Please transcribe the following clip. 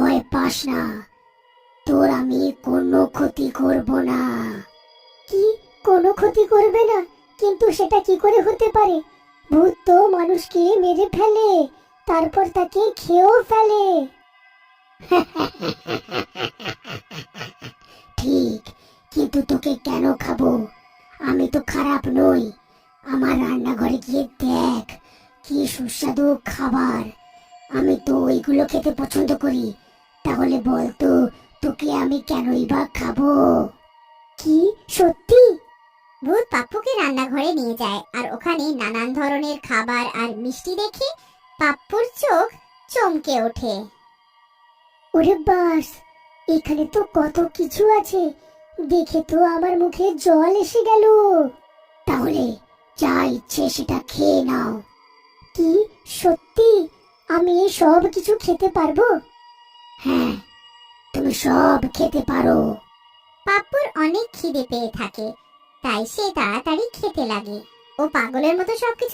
ভয় পাস না, তোর আমি কোনো ক্ষতি করব না। কি, কোনো ক্ষতি করবে না? কিন্তু সেটা কি করে হতে পারে? ভূত তো মানুষকে মেরে ফেলে, তারপর তাকে খেয়েও ফেলে। ঠিক, কিন্তু তোকে কেন খাবো? আমি তো খারাপ নই। আমার রান্নাঘরে গিয়ে দেখ, কি সুস্বাদু খাবার। আমি তো ওইগুলো খেতে পছন্দ করি। তাহলে বলতো, তোকে আমি কেনই বা খাবো? কি, সত্যি? ভূত পাপ্পুকে রান্নাঘরে নিয়ে যায় আর ওখানে নানান ধরনের খাবার আর মিষ্টি দেখে পাপ্পুর চোখ চমকে ওঠে। ওরে বাস, এখানে তো কত কিছু আছে, দেখে তো আমার মুখে জল এসে গেল। তাহলে যা ইচ্ছে সেটা খেয়ে নাও। কি, সত্যি? আমি এই সব কিছু খেতে পারবো? হ্যাঁ, তুমি সব খেতে পারো। পাপ্পুর অনেক খিদে পেয়ে থাকে, তাই সে তাড়াতাড়ি খেতে লাগে। ও পাগলের মতো সবকিছু